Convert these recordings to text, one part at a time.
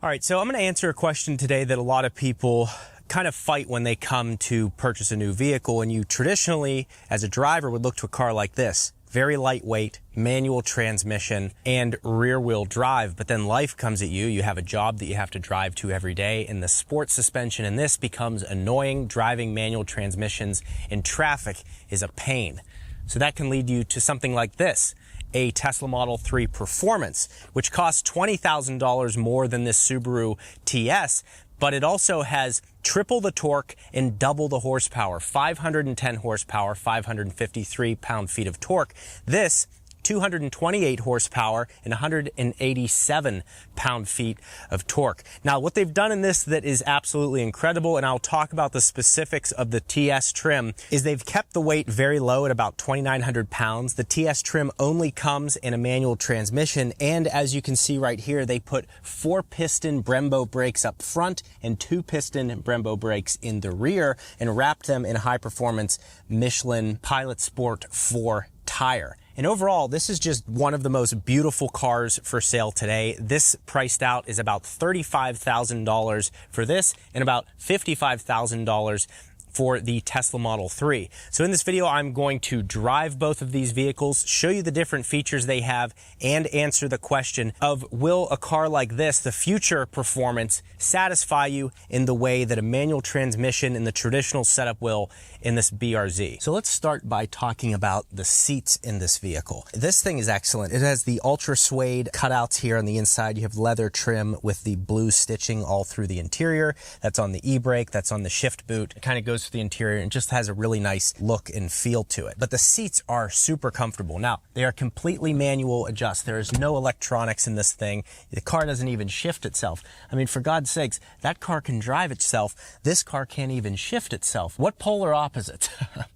All right, so I'm going to answer a question today that a lot of people kind of fight when they come to purchase a new vehicle, and you traditionally, as a driver, would look to a car like this. Very lightweight, manual transmission, and rear-wheel drive. But then life comes at you. You have a job that you have to drive to every day, and the sports suspension in this becomes annoying. Driving manual transmissions in traffic is a pain. So that can lead you to something like this, a Tesla Model 3 Performance, which costs $20,000 more than this Subaru TS, but it also has triple the torque and double the horsepower, 510 horsepower, 553 pound-feet of torque. This 228 horsepower and 187 pound-feet of torque. Now, what they've done in this that is absolutely incredible, and I'll talk about the specifics of the TS trim, is they've kept the weight very low at about 2,900 pounds. The TS trim only comes in a manual transmission, and as you can see right here, they put 4-piston Brembo brakes up front and 2-piston Brembo brakes in the rear, and wrapped them in a high-performance Michelin Pilot Sport 4 tire. And overall, this is just one of the most beautiful cars for sale today. This priced out is about $35,000 for this and about $55,000 for the Tesla Model 3. So in this video, I'm going to drive both of these vehicles, show you the different features they have, and answer the question of, will a car like this, the future performance, satisfy you in the way that a manual transmission in the traditional setup will in this BRZ? So let's start by talking about the seats in this vehicle. This thing is excellent. It has the ultra suede cutouts here on the inside. You have leather trim with the blue stitching all through the interior. That's on the e-brake, that's on the shift boot. It kind of goes to the interior and just has a really nice look and feel to it. But the seats are super comfortable. Now, they are completely manual adjust. There is no electronics in this thing. The car doesn't even shift itself. I mean, for God's sakes, that car can drive itself. This car can't even shift itself. What polar opposite?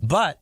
But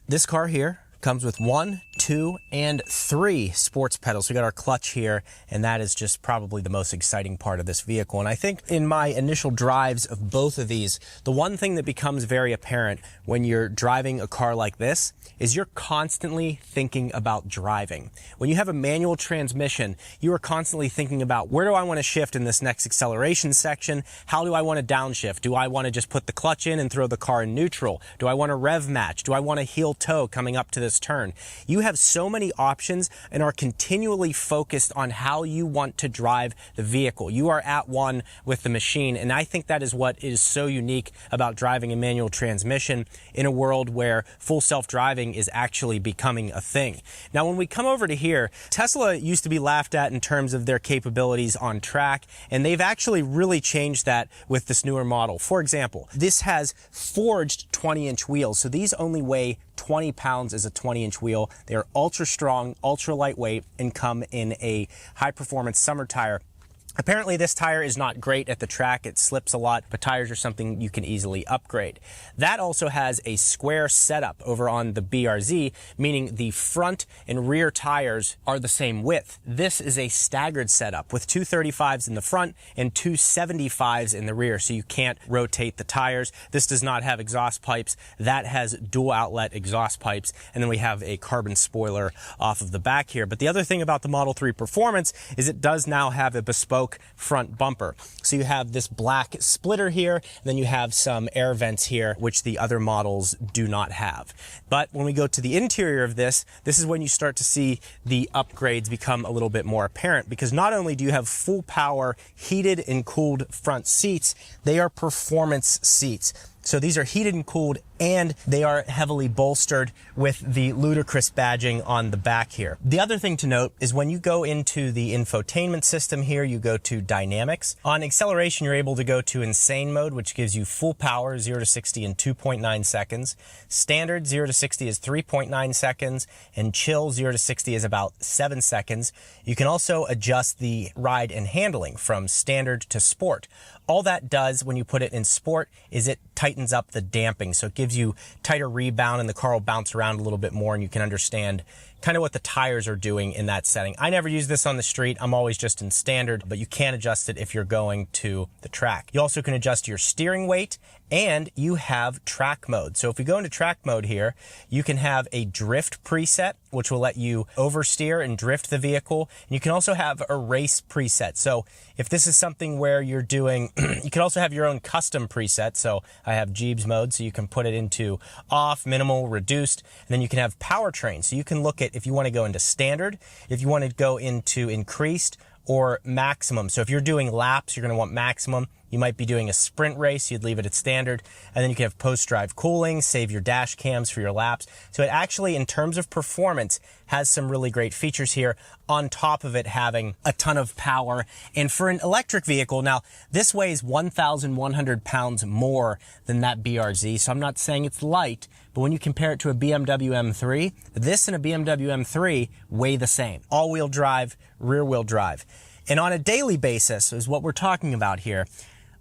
this car here comes with 1, 2, and 3 sports pedals. We got our clutch here, and that is just probably the most exciting part of this vehicle. And I think in my initial drives of both of these, the one thing that becomes very apparent when you're driving a car like this is you're constantly thinking about driving. When you have a manual transmission, you are constantly thinking about, where do I want to shift in this next acceleration section? How do I want to downshift? Do I want to just put the clutch in and throw the car in neutral? Do I want to rev match? Do I want to heel toe coming up to this turn? You have so many options and are continually focused on how you want to drive the vehicle. You are at one with the machine, and I think that is what is so unique about driving a manual transmission in a world where full self-driving is actually becoming a thing. Now, when we come over to here, Tesla used to be laughed at in terms of their capabilities on track, and they've actually really changed that with this newer model. For example, this has forged 20-inch wheels, so these only weigh 20 pounds as a 20-inch wheel. They are ultra strong, ultra lightweight, and come in a high-performance summer tire. Apparently, this tire is not great at the track. It slips a lot, but tires are something you can easily upgrade. That also has a square setup over on the BRZ, meaning the front and rear tires are the same width. This is a staggered setup with 235s in the front and 275s in the rear, so you can't rotate the tires. This does not have exhaust pipes. That has dual outlet exhaust pipes, and then we have a carbon spoiler off of the back here. But the other thing about the Model 3 Performance is it does now have a bespoke front bumper. So you have this black splitter here, and then you have some air vents here, which the other models do not have. But when we go to the interior of this, this is when you start to see the upgrades become a little bit more apparent, because not only do you have full power heated and cooled front seats, they are performance seats. So these are heated and cooled, and they are heavily bolstered with the ludicrous badging on the back here. The other thing to note is when you go into the infotainment system here, you go to dynamics. On acceleration, you're able to go to insane mode, which gives you full power, 0 to 60 in 2.9 seconds. Standard, 0 to 60 is 3.9 seconds, and chill, 0 to 60 is about 7 seconds. You can also adjust the ride and handling from standard to sport. All that does when you put it in sport is it tightens up the damping, so it gives you tighter rebound, and the car will bounce around a little bit more, and you can understand kind of what the tires are doing in that setting. I never use this on the street. I'm always just in standard, but you can adjust it if you're going to the track. You also can adjust your steering weight, and you have track mode. So if we go into track mode here, you can have a drift preset, which will let you oversteer and drift the vehicle. And you can also have a race preset. So if this is something where you're doing, you can also have your own custom preset. So I have Gjeebs mode, so you can put it into off, minimal, reduced, and then you can have powertrain. So you can look at if you want to go into standard, if you want to go into increased, or maximum. So if you're doing laps, you're going to want maximum. You might be doing a sprint race, you'd leave it at standard. And then you can have post-drive cooling, save your dash cams for your laps. So it actually, in terms of performance, has some really great features here, on top of it having a ton of power. And for an electric vehicle, now this weighs 1,100 pounds more than that BRZ. So I'm not saying it's light, but when you compare it to a BMW M3, this and a BMW M3 weigh the same. All-wheel drive, rear-wheel drive. And on a daily basis is what we're talking about here.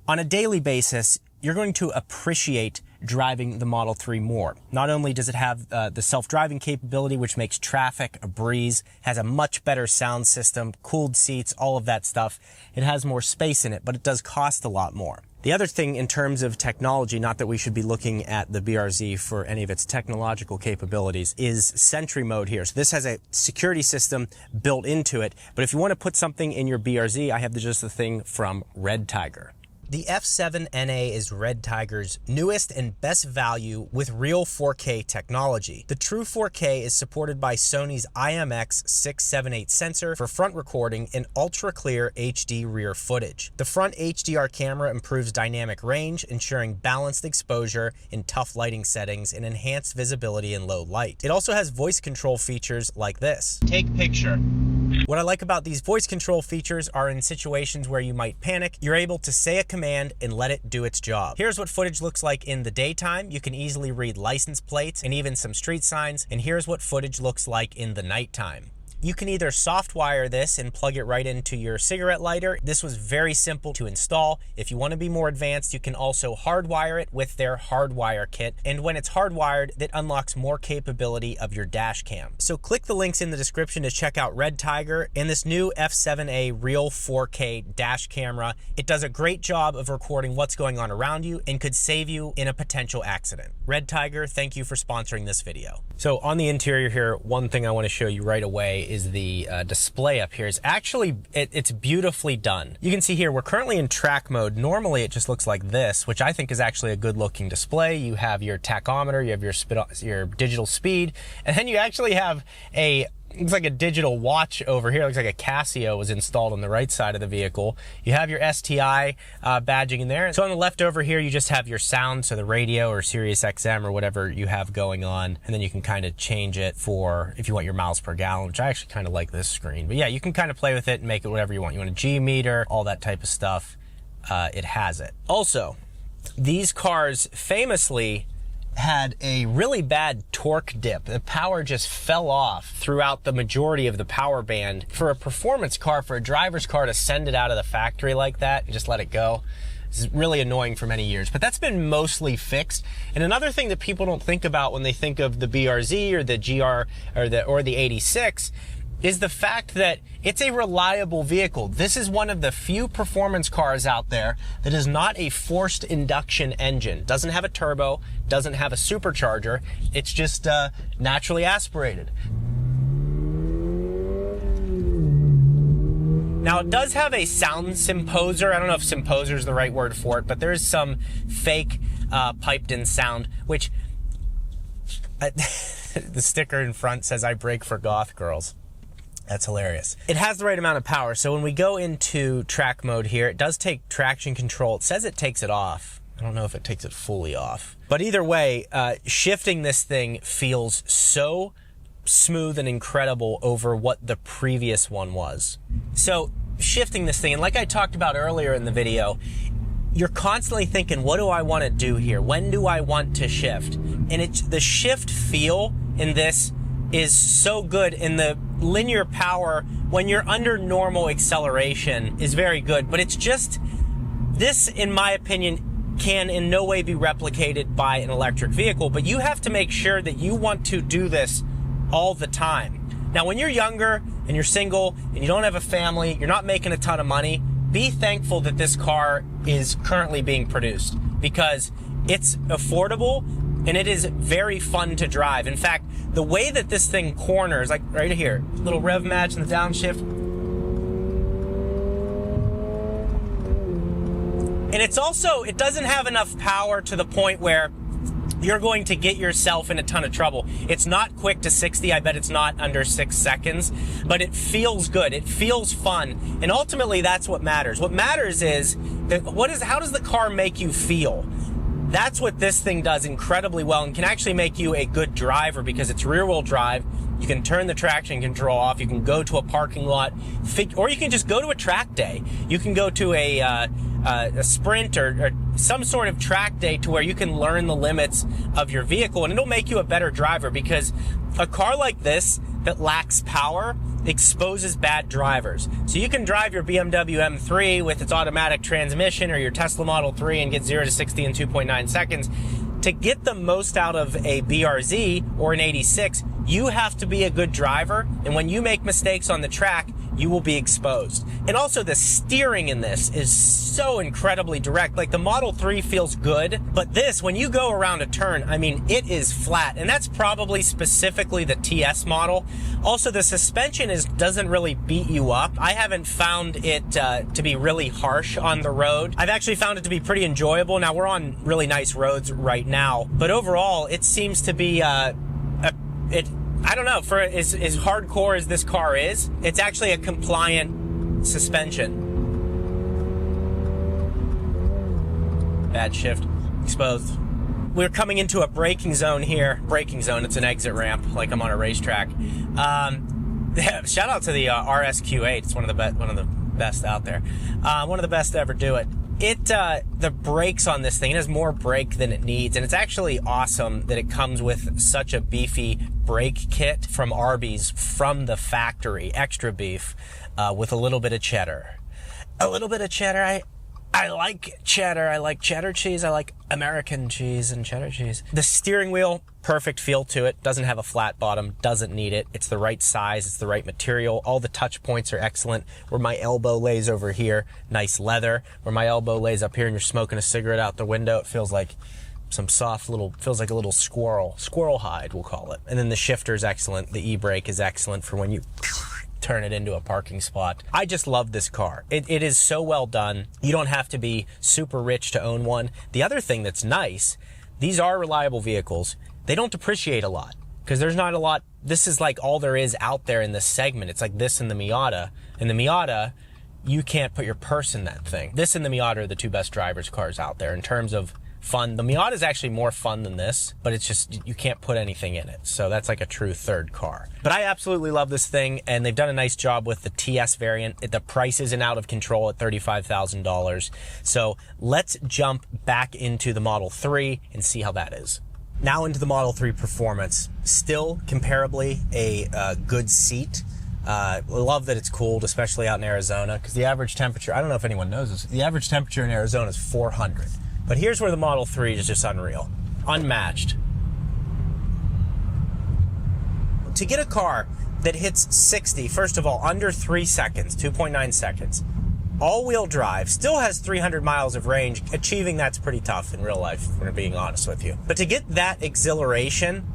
On a daily basis, you're going to appreciate driving the Model 3 more. Not only does it have the self-driving capability, which makes traffic a breeze, has a much better sound system, cooled seats, all of that stuff. It has more space in it, but it does cost a lot more. The other thing in terms of technology, not that we should be looking at the BRZ for any of its technological capabilities, is Sentry mode here. So this has a security system built into it, but if you want to put something in your BRZ, I have just the thing from Red Tiger. The F7NA is Red Tiger's newest and best value with real 4K technology. The true 4K is supported by Sony's IMX678 sensor for front recording and ultra-clear HD rear footage. The front HDR camera improves dynamic range, ensuring balanced exposure in tough lighting settings and enhanced visibility in low light. It also has voice control features like this. Take picture. What I like about these voice control features are in situations where you might panic, you're able to say a command and let it do its job. Here's what footage looks like in the daytime. You can easily read license plates and even some street signs. And here's what footage looks like in the nighttime. You can either soft wire this and plug it right into your cigarette lighter. This was very simple to install. If you want to be more advanced, you can also hardwire it with their hardwire kit. And when it's hardwired, that unlocks more capability of your dash cam. So click the links in the description to check out Red Tiger and this new F7A Real 4K dash camera. It does a great job of recording what's going on around you and could save you in a potential accident. Red Tiger, thank you for sponsoring this video. So on the interior here, one thing I want to show you right away is the display up here. Is actually, it's beautifully done. You can see here, we're currently in track mode. Normally it just looks like this, which I think is actually a good looking display. You have your tachometer, you have your digital speed, and then you actually have looks like a digital watch over here. Looks like a Casio was installed on the right side of the vehicle. You have your STI badging in there. So on the left over here, you just have your sound, so the radio or Sirius XM or whatever you have going on. And then you can kind of change it for if you want your miles per gallon, which I actually kind of like this screen. But yeah, you can kind of play with it and make it whatever you want. You want a G meter, all that type of stuff. It has it. Also, these cars famously had a really bad torque dip. The power just fell off throughout the majority of the power band. For a performance car, for a driver's car to send it out of the factory like that and just let it go, is really annoying for many years. But that's been mostly fixed. And another thing that people don't think about when they think of the BRZ or the GR or the 86 is the fact that it's a reliable vehicle. This is one of the few performance cars out there that is not a forced induction engine. Doesn't have a turbo, doesn't have a supercharger. It's just naturally aspirated. Now it does have a sound symposer. I don't know if symposer is the right word for it, but there's some fake piped in sound, which the sticker in front says, "I brake for goth girls." That's hilarious. It has the right amount of power. So when we go into track mode here, it does take traction control. It says it takes it off. I don't know if it takes it fully off. But either way, shifting this thing feels so smooth and incredible over what the previous one was. So shifting this thing, and like I talked about earlier in the video, you're constantly thinking, what do I want to do here? When do I want to shift? And the shift feel in this is so good, in the linear power when you're under normal acceleration is very good, but it's just, this in my opinion can in no way be replicated by an electric vehicle, but you have to make sure that you want to do this all the time. Now, when you're younger and you're single and you don't have a family, you're not making a ton of money, be thankful that this car is currently being produced because it's affordable and it is very fun to drive. In fact, the way that this thing corners, like right here, little rev match and the downshift. And it's also, it doesn't have enough power to the point where you're going to get yourself in a ton of trouble. It's not quick to 60. I bet it's not under 6 seconds, but it feels good. It feels fun. And ultimately, that's what matters. What matters is that how does the car make you feel? That's what this thing does incredibly well and can actually make you a good driver because it's rear-wheel drive. You can turn the traction control off. You can go to a parking lot, or you can just go to a track day. You can go to a sprint or some sort of track day to where you can learn the limits of your vehicle, and it'll make you a better driver because a car like this that lacks power exposes bad drivers. So you can drive your BMW M3 with its automatic transmission or your Tesla Model 3 and get 0 to 60 in 2.9 seconds. To get the most out of a BRZ or an 86, you have to be a good driver, and when you make mistakes on the track, you will be exposed. And also the steering in this is so incredibly direct. Like the Model 3 feels good, but this, when you go around a turn, I mean, it is flat, and that's probably specifically the TS model. Also, the suspension doesn't really beat you up. I haven't found it to be really harsh on the road. I've actually found it to be pretty enjoyable. Now, we're on really nice roads right now, but overall, it seems to be I don't know, for as hardcore as this car is, it's actually a compliant suspension. Bad shift, exposed. We're coming into a braking zone here. Braking zone, it's an exit ramp, like I'm on a racetrack. Shout out to the RSQ8. It's one of the best out there. One of the best to ever do it. The brakes on this thing, it has more brake than it needs, and it's actually awesome that it comes with such a beefy brake kit from Arby's from the factory, extra beef, with a little bit of cheddar. A little bit of cheddar. I like cheddar. I like cheddar cheese. I like American cheese and cheddar cheese. The steering wheel, perfect feel to it. Doesn't have a flat bottom. Doesn't need it. It's the right size. It's the right material. All the touch points are excellent. Where my elbow lays over here, nice leather. Where my elbow lays up here and you're smoking a cigarette out the window, it feels like some soft feels like a little squirrel hide, we'll call it. And then the shifter's excellent. The e-brake is excellent for when you turn it into a parking spot. I just love this car. It is so well done. You don't have to be super rich to own one. The other thing that's nice, these are reliable vehicles. They don't depreciate a lot because there's not a lot. This is like all there is out there in this segment. It's like this and the Miata. And the Miata, you can't put your purse in that thing. This and the Miata are the two best driver's cars out there in terms of fun. The Miata is actually more fun than this, but it's just, you can't put anything in it. So that's like a true third car. But I absolutely love this thing, and they've done a nice job with the TS variant. The price isn't out of control at $35,000. So let's jump back into the Model 3 and see how that is. Now into the Model 3 performance. Still comparably a good seat. I love that it's cooled, especially out in Arizona, because the average temperature, I don't know if anyone knows this, the average temperature in Arizona is 400. But here's where the Model 3 is just unreal. Unmatched. To get a car that hits 60, first of all, under 3 seconds, 2.9 seconds, all-wheel drive, still has 300 miles of range. Achieving that's pretty tough in real life, if we're being honest with you. But to get that exhilaration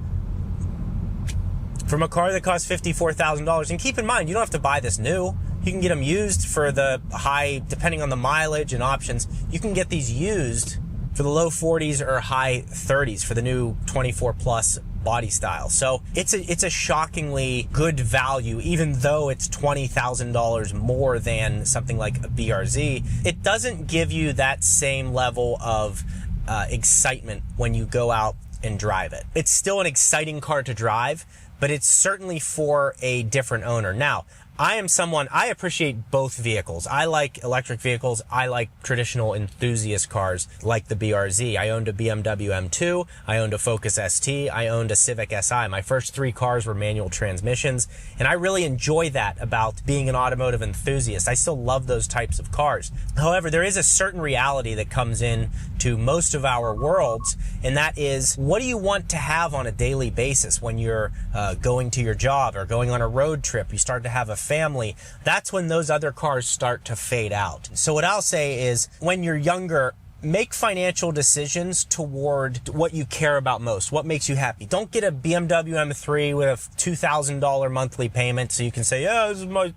from a car that costs $54,000, and keep in mind, you don't have to buy this new. You can get them used for the high, depending on the mileage and options, you can get these used for the low 40s or high 30s for the new 24 plus body style. So it's a shockingly good value, even though it's $20,000 more than something like a BRZ. It doesn't give you that same level of excitement when you go out and drive it. It's still an exciting car to drive, but it's certainly for a different owner. Now, I am someone, I appreciate both vehicles. I like electric vehicles. I like traditional enthusiast cars like the BRZ. I owned a BMW M2. I owned a Focus ST. I owned a Civic Si. My first 3 cars were manual transmissions, and I really enjoy that about being an automotive enthusiast. I still love those types of cars. However, there is a certain reality that comes in to most of our worlds, and that is, what do you want to have on a daily basis when you're going to your job or going on a road trip? You start to have a family. That's when those other cars start to fade out. So what I'll say is, when you're younger, make financial decisions toward what you care about most, what makes you happy. Don't get a BMW M3 with a $2,000 monthly payment so you can say, yeah,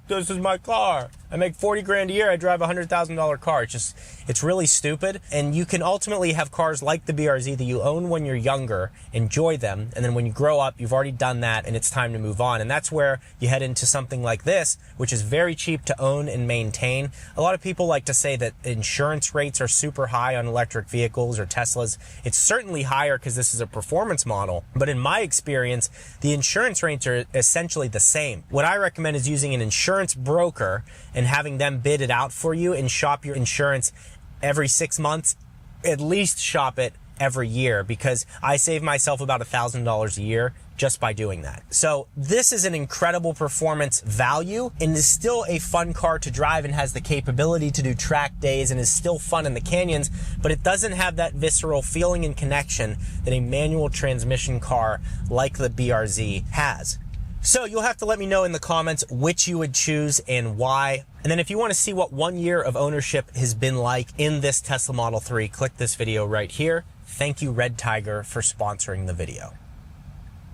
this is my car. I make 40 grand a year. I drive a $100,000 car. It's really stupid. And you can ultimately have cars like the BRZ that you own when you're younger, enjoy them, and then when you grow up, you've already done that and it's time to move on. And that's where you head into something like this, which is very cheap to own and maintain. A lot of people like to say that insurance rates are super high on electric vehicles or Teslas. It's certainly higher because this is a performance model. But in my experience, the insurance rates are essentially the same. What I recommend is using an insurance broker and having them bid it out for you and shop your insurance every 6 months. At least shop it every year, because I save myself about $1,000 a year just by doing that. So this is an incredible performance value and is still a fun car to drive and has the capability to do track days and is still fun in the canyons, but it doesn't have that visceral feeling and connection that a manual transmission car like the BRZ has. So you'll have to let me know in the comments which you would choose and why. And then if you want to see what 1 year of ownership has been like in this Tesla Model 3, click this video right here. Thank you, Red Tiger, for sponsoring the video.